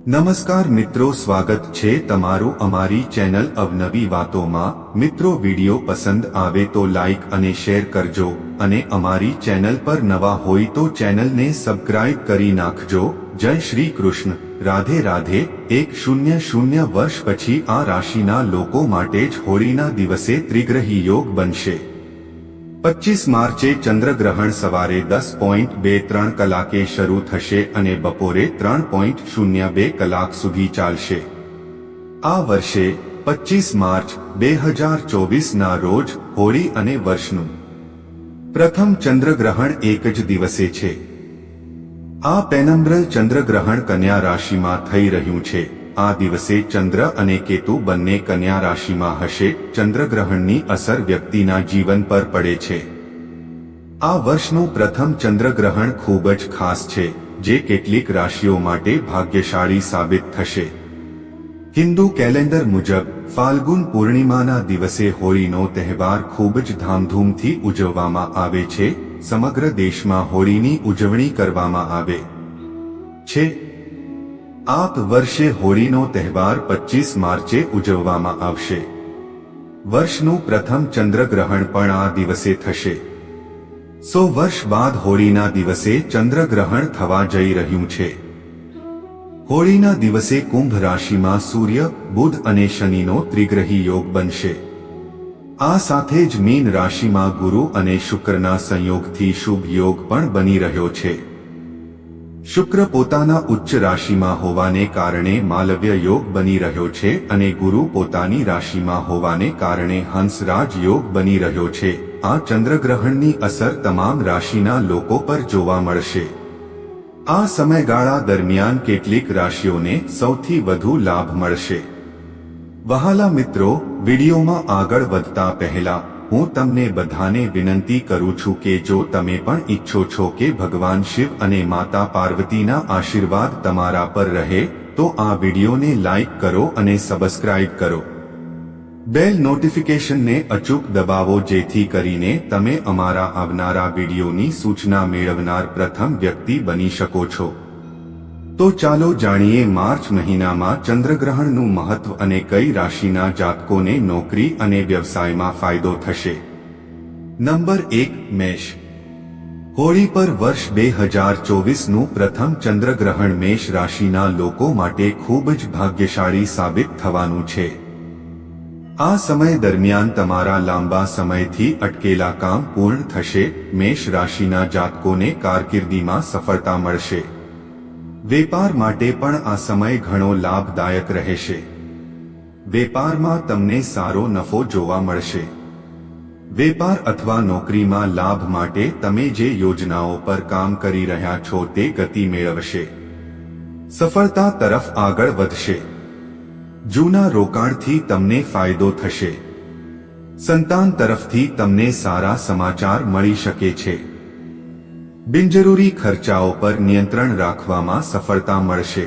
નમસ્કાર મિત્રો, સ્વાગત છે તમારું અમારી ચેનલ અવનવી વાતોમાં। મિત્રો, વિડિયો પસંદ આવે તો લાઈક અને શેર કરજો અને અમારી ચેનલ પર નવા હોય તો ચેનલને સબસ્ક્રાઇબ કરી નાખજો। જય શ્રી કૃષ્ણ, રાધે રાધે। 100 વર્ષ પછી આ રાશિના લોકો માટે જ હોળીના દિવસે ત્રિગ્રહી યોગ બનશે। 25 માર્ચે ચંદ્રગ્રહણ સવારે 10:23 કલાકે શરૂ થશે અને બપોરે 3:02 કલાક સુધી ચાલશે। આ વર્ષે 25 માર્ચ 2024ના રોજ હોળી અને વર્ષનું પ્રથમ ચંદ્રગ્રહણ એક જ દિવસે છે। આ પેનમ્બ્રલ ચંદ્રગ્રહણ કન્યા રાશિમાં થઈ રહ્યું છે। આ દિવસે ચંદ્ર અને કેતુ બંને કન્યા રાશિમાં હશે। ચંદ્રગ્રહણની અસર વ્યક્તિના જીવન પર પડે છે। આ વર્ષનું પ્રથમ ચંદ્રગ્રહણ ખૂબ જ ખાસ છે, જે કેટલીક રાશિઓ માટે ભાગ્યશાળી સાબિત થશે। હિન્દુ કેલેન્ડર મુજબ ફાલ્ગુન પૂર્ણિમાના દિવસે હોળીનો તહેવાર ખૂબ જ ધામધૂમથી ઉજવવામાં આવે છે। સમગ્ર દેશમાં હોળીની ઉજવણી કરવામાં આવે છે। આ વર્ષે હોળીનો તહેવાર 25 માર્ચે ઉજવવામાં આવશે। વર્ષનું પ્રથમ ચંદ્રગ્રહણ પણ આ દિવસે થશે। 100 વર્ષ બાદ હોળીના દિવસે ચંદ્રગ્રહણ થવા જઈ રહ્યું છે। હોળીના દિવસે કુંભ રાશિમાં સૂર્ય, બુધ અને શનિનો ત્રિગ્રહી યોગ બનશે। આ સાથે જ મીન રાશિમાં ગુરુ અને શુક્રના સંયોગથી શુભ યોગ પણ બની રહ્યો છે। શુક્ર પોતાના ઉચ્ચ રાશિમાં હોવાને કારણે માલવ્ય યોગ બની રહ્યો છે અને ગુરુ પોતાની રાશિમાં હોવાને કારણે હંસરાજ યોગ બની રહ્યો છે। આ ચંદ્રગ્રહણની અસર તમામ રાશિના લોકો પર જોવા મળશે। આ સમયગાળા દરમિયાન કેટલીક રાશિઓને સૌથી વધુ લાભ મળશે। વહાલા મિત્રો, વિડીયોમાં આગળ વધતા પહેલા હું તમને બધાને વિનંતી કરું છું કે જો તમે પણ ઈચ્છો છો કે ભગવાન શિવ અને માતા પાર્વતીના આશીર્વાદ તમારા પર રહે તો આ વિડીયોને લાઈક કરો અને સબસ્ક્રાઇબ કરો। બેલ નોટિફિકેશનને અચૂક દબાવો જેથી કરીને તમે અમારા આવનારા વિડીયોની સૂચના મેળવનાર પ્રથમ વ્યક્તિ બની શકો છો। તો ચાલો જાણીએ માર્ચ મહિનામાં ચંદ્રગ્રહણનું મહત્વ અને કઈ રાશિના જાતકોને નોકરી અને વ્યવસાયમાં ફાયદો થશે। નંબર 1, મેષ। હોળી પર વર્ષ 2024નું પ્રથમ ચંદ્રગ્રહણ મેષ રાશિના લોકો માટે ખૂબ જ ભાગ્યશાળી સાબિત થવાનું છે। આ સમય દરમિયાન તમારા લાંબા સમયથી અટકેલા કામ પૂર્ણ થશે। મેષ રાશિના જાતકોને કારકિર્દીમાં સફળતા મળશે। વેપાર માટે પણ આ સમય ઘણો લાભદાયક રહેશે। વેપારમાં તમને સારો નફો જોવા મળશે। વેપાર અથવા નોકરીમાં લાભ માટે તમે જે યોજનાઓ પર કામ કરી રહ્યા છો તે ગતિ મેળવશે। સફળતા તરફ આગળ વધશે। જૂના રોકાણથી તમને ફાયદો થશે। સંતાન તરફથી તમને સારા સમાચાર મળી શકે છે। બિનજરૂરી ખર્ચાઓ પર નિયંત્રણ રાખવામાં સફળતા મળશે।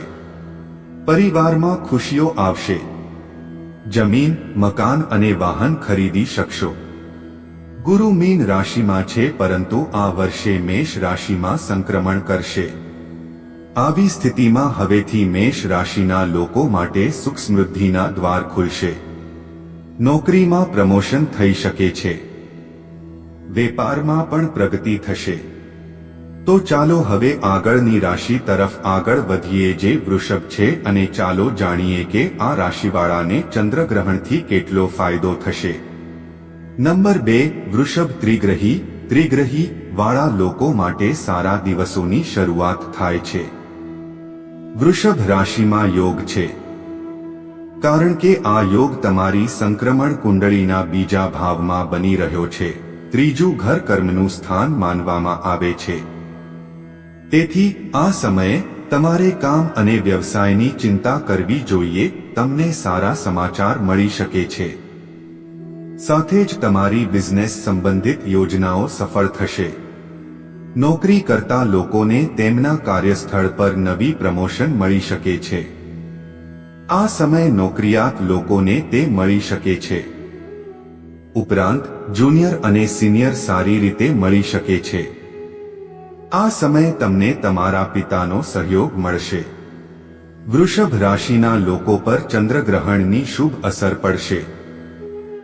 પરિવારમાં ખુશીઓ આવશે। જમીન, મકાન અને વાહન ખરીદી શકશો। ગુરુ મીન રાશિમાં છે પરંતુ આ વર્ષે મેષ રાશિમાં સંક્રમણ કરશે। આવી સ્થિતિમાં હવેથી મેષ રાશિના લોકો માટે સુખ સમૃદ્ધિના દ્વાર ખુલશે। નોકરીમાં પ્રમોશન થઈ શકે છે। વેપારમાં પણ પ્રગતિ થશે। તો ચાલો હવે આગળની રાશિ તરફ આગળ વધીએ જે વૃષભ છે અને ચાલો જાણીએ કે આ રાશિવાળાને ચંદ્રગ્રહણથી કેટલો ફાયદો થશે। નંબર 2, વૃષભ ત્રિગ્રહી વાળા લોકો માટે સારા દિવસોની શરૂઆત થાય છે। વૃષભ રાશિમાં યોગ છે કારણ કે આ યોગ તમારી સંક્રમણ કુંડળીના બીજા ભાવમાં બની રહ્યો છે। ત્રીજું ઘર કર્મનું સ્થાન માનવામાં આવે છે। તેથી આ સમયે તમારે કામ અને વ્યવસાયની ચિંતા કરવી જોઈએ। તમને સારા સમાચાર મળી શકે છે। સાથે જ તમારી બિઝનેસ સંબંધિત યોજનાઓ સફળ થશે। નોકરી કરતા લોકોને તેમના કાર્યસ્થળ પર નવી પ્રમોશન મળી શકે છે। આ સમયે નોકરિયાત લોકોને તે મળી શકે છે। ઉપરાંત જુનિયર અને સિનિયર સારી રીતે મળી શકે છે। આ સમયે તમને તમારા પિતાનો સહયોગ મળશે। વૃષભ રાશિના લોકો પર ચંદ્રગ્રહણની શુભ અસર પડશે.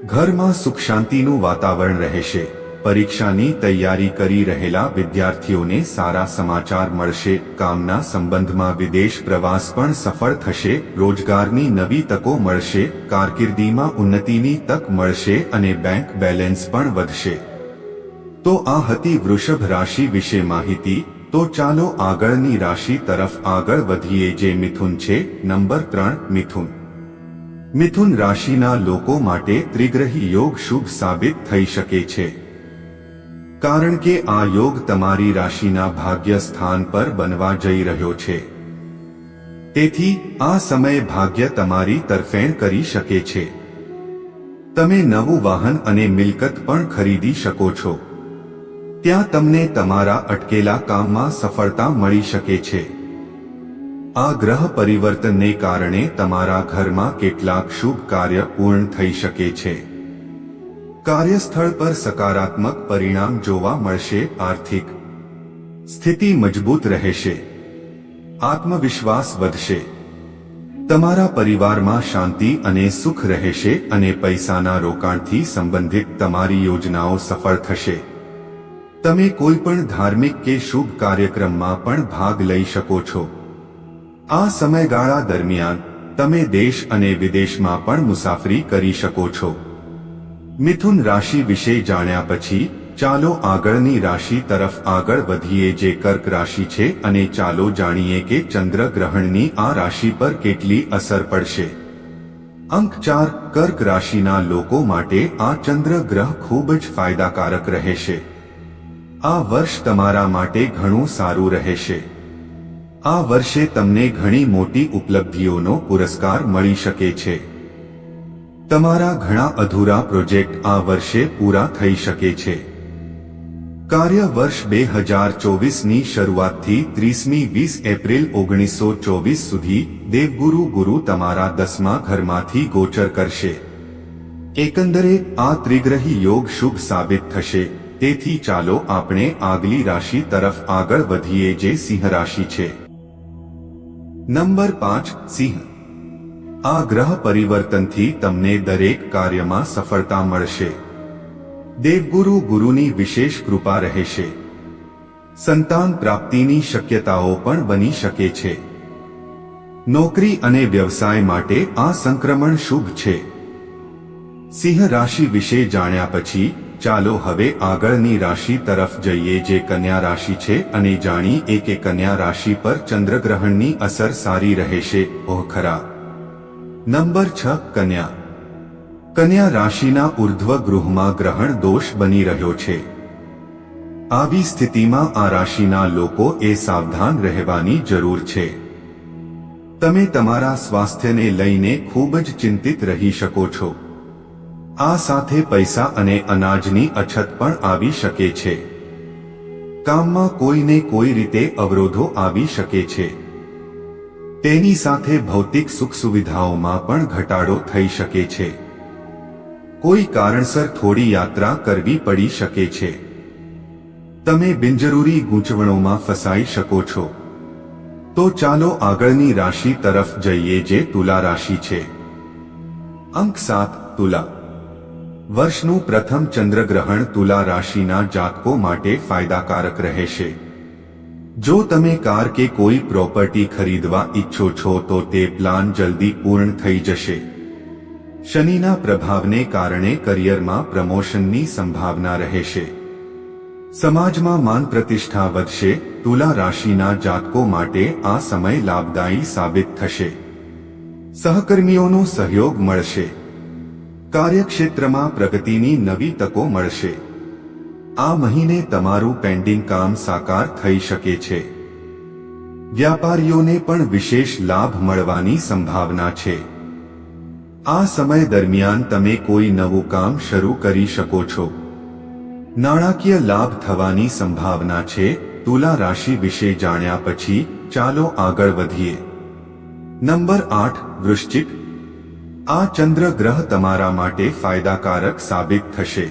ઘરમાં સુખ શાંતિનું વાતાવરણ રહેશે. પરીક્ષાની તૈયારી કરી રહેલા વિદ્યાર્થીઓને સારા સમાચાર મળશે. કામના સંબંધમાં વિદેશ પ્રવાસ પણ સફળ થશે. રોજગારની નવી તકો મળશે. કારકિર્દીમાં ઉન્નતિની તક મળશે અને બેંક બેલેન્સ પણ વધશે. તો આ હતી વૃષભ રાશિ વિશે માહિતી. તો ચાલો આગળની રાશિ તરફ આગળ વધીએ જે મિથુન છે. નંબર 3 મિથુન. મિથુન રાશિના લોકો માટે ત્રિગ્રહી યોગ શુભ સાબિત થઈ શકે છે. કારણ કે આ યોગ તમારી રાશિના ભાગ્ય સ્થાન પર બનવા જઈ રહ્યો છે. તેથી આ સમયે ભાગ્ય તમારી તરફેણ કરી શકે છે. તમે નવું વાહન અને મિલકત પણ ખરીદી શકો છો. ત્યાં તમને તમારા અટકેલા કામમાં સફળતા મળી શકે છે. આ ગ્રહ પરિવર્તનને કારણે તમારા ઘરમાં કેટલાક શુભ કાર્ય પૂર્ણ થઈ શકે છે. કાર્યસ્થળ પર સકારાત્મક પરિણામ જોવા મળશે. આર્થિક સ્થિતિ મજબૂત રહેશે. આત્મવિશ્વાસ વધશે. તમારા પરિવારમાં શાંતિ અને સુખ રહેશે અને પૈસાના રોકાણથી સંબંધિત તમારી યોજનાઓ સફળ થશે. તમે કોઈ પણ ધાર્મિક કે શુભ કાર્યક્રમમાં પણ ભાગ લઈ શકો છો. આ સમયગાળા દરમિયાન તમે દેશ અને વિદેશમાં પણ મુસાફરી કરી શકો છો. મિથુન રાશિ વિશે જાણ્યા પછી ચાલો આગળની રાશિ તરફ આગળ વધીએ જે કર્ક રાશિ છે અને ચાલો જાણીએ કે ચંદ્ર ગ્રહણની આ રાશિ પર કેટલી અસર પડશે. અંક 4 કર્ક રાશિના લોકો માટે આ ચંદ્ર ગ્રહ ખૂબ જ ફાયદાકારક રહેશે. આ વર્ષ તમારા માટે ઘણું સારું રહેશે. આ વર્ષે તમને ઘણી મોટી ઉપલબ્ધિઓનો પુરસ્કાર મળી શકે છે. તમારા ઘણા અધૂરા પ્રોજેક્ટ આ વર્ષે પૂરા થઈ શકે છે. કાર્ય વર્ષ 2024ની શરૂઆતથી 30મી એપ્રિલ 1924 સુધી દેવગુરુ ગુરુ તમારા 10મા ઘરમાંથી ગોચર કરશે. એકંદરે આ ત્રિગ્રહી યોગ શુભ સાબિત થશે. તેથી ચાલો આપણે આગલી રાશિ તરફ આગળ વધીએ જે સિંહ રાશિ છે. નંબર 5 સિંહ. આ ગ્રહ પરિવર્તનથી તમને દરેક કાર્યમાં સફળતા મળશે. દેવગુરુ ગુરુની વિશેષ કૃપા રહેશે. સંતાન પ્રાપ્તિની શક્યતાઓ પણ બની શકે છે. નોકરી અને વ્યવસાય માટે આ સંક્રમણ શુભ છે. સિંહ રાશિ વિશે જાણ્યા પછી ચાલો હવે આગળની રાશિ તરફ જઈએ જે કન્યા રાશિ છે અને જાણીએ કે કન્યા રાશિ પર ચંદ્રગ્રહણની અસર સારી રહેશે. ઓહ ખરા. નંબર 6 કન્યા. કન્યા રાશિના ઉર્ધ્વ ગૃહમાં ગ્રહણ દોષ બની રહ્યો છે. આવી સ્થિતિમાં આ રાશિના લોકોએ સાવધાન રહેવાની જરૂર છે. તમે તમારા સ્વાસ્થ્યને લઈને ખૂબ જ ચિંતિત રહી શકો છો. આ સાથે પૈસા અને અનાજની અછત પણ આવી શકે છે. કામમાં કોઈને કોઈ રીતે અવરોધો આવી શકે છે. તેની સાથે ભૌતિક સુખ સુવિધાઓમાં પણ ઘટાડો થઈ શકે છે. કોઈ કારણસર થોડી યાત્રા કરવી પડી શકે છે. તમે બિનજરૂરી ગૂંચવણોમાં ફસાઈ શકો છો. તો ચાલો આગળની રાશિ તરફ જઈએ જે તુલા રાશિ છે. અંક 7 તુલા. વર્ષનું પ્રથમ ચંદ્રગ્રહણ તુલા રાશિના જાતકો માટે ફાયદાકારક રહેશે. જો તમે કાર કે કોઈ પ્રોપર્ટી ખરીદવા ઈચ્છો છો તો તે પ્લાન જલ્દી પૂર્ણ થઈ જશે. શનિના પ્રભાવને કારણે કરિયરમાં પ્રમોશનની સંભાવના રહેશે. સમાજમાં માન પ્રતિષ્ઠા વધશે. તુલા રાશિના જાતકો માટે આ સમય લાભદાયી સાબિત થશે. સહકર્મીઓનો સહયોગ મળશે. કાર્યક્ષેત્રમાં પ્રગતિની નવી તકો મળશે. આ મહિને તમારું પેન્ડિંગ કામ સાકાર થઈ શકે છે. વ્યાપારીઓને પણ વિશેષ લાભ મળવાની સંભાવના છે. આ સમય દરમિયાન તમે કોઈ નવું કામ શરૂ કરી શકો છો. નાણાકીય લાભ થવાની સંભાવના છે. તુલા રાશિ વિશે જાણ્યા પછી ચાલો આગળ વધીએ. નંબર 8 વૃશ્ચિક. આ ચંદ્ર ગ્રહ તમારા માટે ફાયદાકારક સાબિત થશે.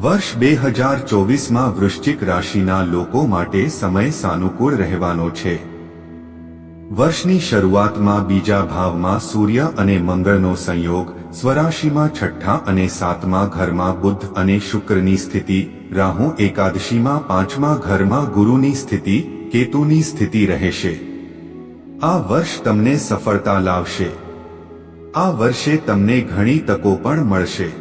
વર્ષ 2024માં વૃશ્ચિક રાશિના લોકો માટે સમય સાનુકૂળ રહેવાનો છે. વર્ષની શરૂઆતમાં બીજા ભાવમાં સૂર્ય અને મંગળનો સંયોગ, સ્વરાશિમાં છઠ્ઠા અને સાતમા ઘરમાં બુધ અને શુક્રની સ્થિતિ, રાહુ એકાદશીમાં પાંચમા ઘરમાં ગુરુની સ્થિતિ, કેતુની સ્થિતિ રહેશે. આ વર્ષ તમને સફળતા લાવશે. આ વર્ષે તમને ઘણી તકો પણ મળશે.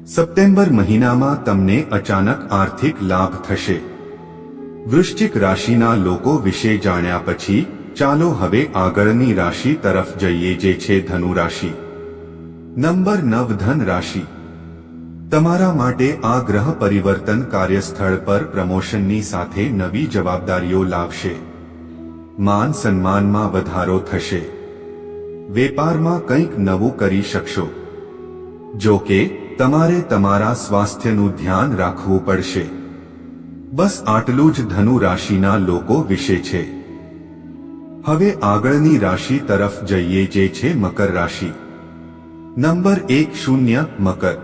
સપ્ટેમ્બર મહિનામાં તમને અચાનક આર્થિક લાભ થશે. વૃશ્ચિક રાશિના લોકો વિશે જાણ્યા પછી ચાલો હવે આગળની રાશિ તરફ જઈએ, જે છે ધનુ રાશિ. નંબર 9 ધન રાશિ. તમારા માટે આ ગ્રહ પરિવર્તન કાર્યસ્થળ પર પ્રમોશનની સાથે નવી જવાબદારીઓ લાવશે. માન સન્માનમાં વધારો થશે. વેપારમાં કંઈક નવું કરી શકશો. જો કે તમારે તમારા સ્વાસ્થ્યનું ધ્યાન રાખવું પડશે. બસ આટલું જ ધનુ રાશિના લોકો વિશે છે. હવે આગળની રાશિ તરફ જઈએ, જે છે મકર રાશિ. નંબર 10 મકર.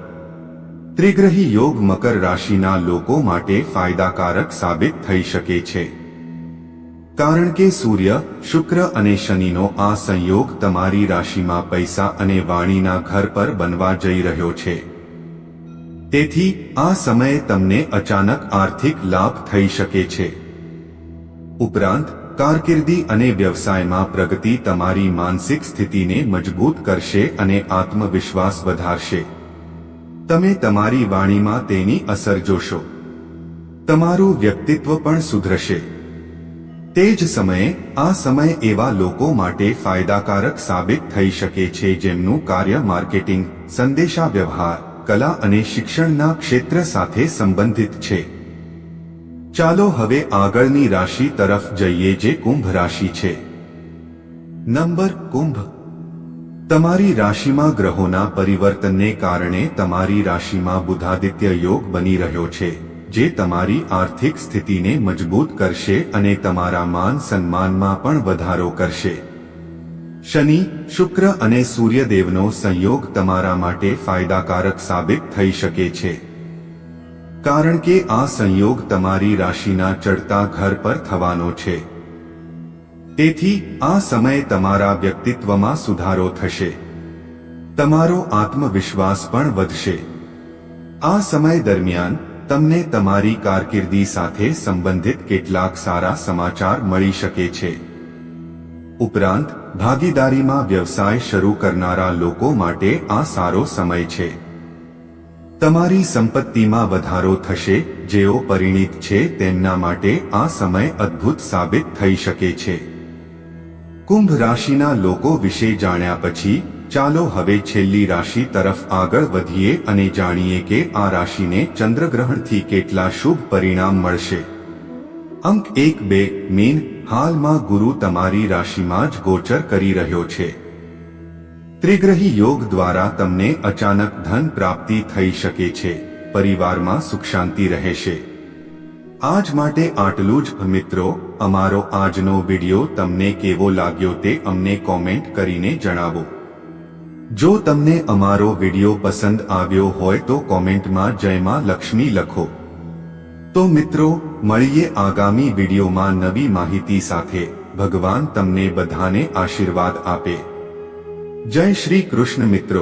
ત્રિગ્રહી યોગ મકર રાશિના લોકો માટે ફાયદાકારક સાબિત થઈ શકે છે. કારણ કે સૂર્ય, શુક્ર અને શનિનો આ સંયોગ તમારી રાશિમાં પૈસા અને વાણીના ઘર પર બનવા જઈ રહ્યો છે. તેથી આ સમયે તમને અચાનક આર્થિક લાભ થઈ શકે છે. ઉપરાંત કારકિર્દી અને વ્યવસાયમાં પ્રગતિ તમારી માનસિક સ્થિતિને મજબૂત કરશે અને આત્મવિશ્વાસ વધારશે. તમે તમારી વાણીમાં તેની અસર જોશો. તમારું વ્યક્તિત્વ પણ સુધરશે. તે જ સમયે આ સમય એવા લોકો માટે ફાયદાકારક સાબિત થઈ શકે છે જેમનું કાર્ય માર્કેટિંગ, સંદેશાવ્યવહાર, કલા અને શિક્ષણના ક્ષેત્ર સાથે સંબંધિત છે. ચાલો હવે આગળની રાશિ તરફ જઈએ, જે કુંભ રાશિ છે. નંબર કુંભ. તમારી રાશિમાં ગ્રહોના પરિવર્તનને કારણે તમારી રાશિમાં બુધાદિત્ય યોગ બની રહ્યો છે, જે તમારી આર્થિક સ્થિતિને મજબૂત કરશે અને તમારા માન સન્માનમાં પણ વધારો કરશે. શનિ, શુક્ર અને સૂર્યદેવનો સંયોગ તમારા માટે ફાયદાકારક સાબિત થઈ શકે છે. કારણ કે આ સંયોગ તમારી રાશિના ચડતા ઘર પર થવાનો છે. તેથી આ સમયે તમારા વ્યક્તિત્વમાં સુધારો થશે. તમારો આત્મવિશ્વાસ પણ વધશે. આ સમય દરમિયાન તમને તમારી કારકિર્દી સાથે સંબંધિત કેટલાક સારા સમાચાર મળી શકે છે. ઉપરાંત ભાગીદારીમાં વ્યવસાય શરૂ કરનારા લોકો માટે આ સારો સમય છે. તમારી સંપત્તિમાં વધારો થશે. જેઓ પરિણીત છે તેમના માટે આ સમય અદ્ભુત સાબિત થઈ શકે છે. કુંભ રાશિના લોકો વિશે જાણ્યા પછી ચાલો હવે છેલ્લી રાશિ તરફ આગળ વધીએ અને જાણીએ કે આ રાશિને ચંદ્રગ્રહણથી કેટલા શુભ પરિણામ મળશે. અંક 1-2 મીન. હાલમાં ગુરુ તમારી રાશિમાં જ ગોચર કરી રહ્યો છે. ત્રિગ્રહી યોગ દ્વારા તમને અચાનક ધન પ્રાપ્તિ થઈ શકે છે. પરિવારમાં સુખ શાંતિ રહેશે. આજ માટે આટલું જ મિત્રો. અમારો આજનો વિડિયો તમને કેવો લાગ્યો તે અમને કોમેન્ટ કરીને જણાવો. જો તમને અમારો વિડિયો પસંદ આવ્યો હોય તો કોમેન્ટમાં જય માં લક્ષ્મી લખો. તો મિત્રો, મળીએ આગામી વિડિયોમાં નવી માહિતી સાથે. ભગવાન તમને બધાને આશીર્વાદ આપે. જય શ્રી કૃષ્ણ મિત્રો.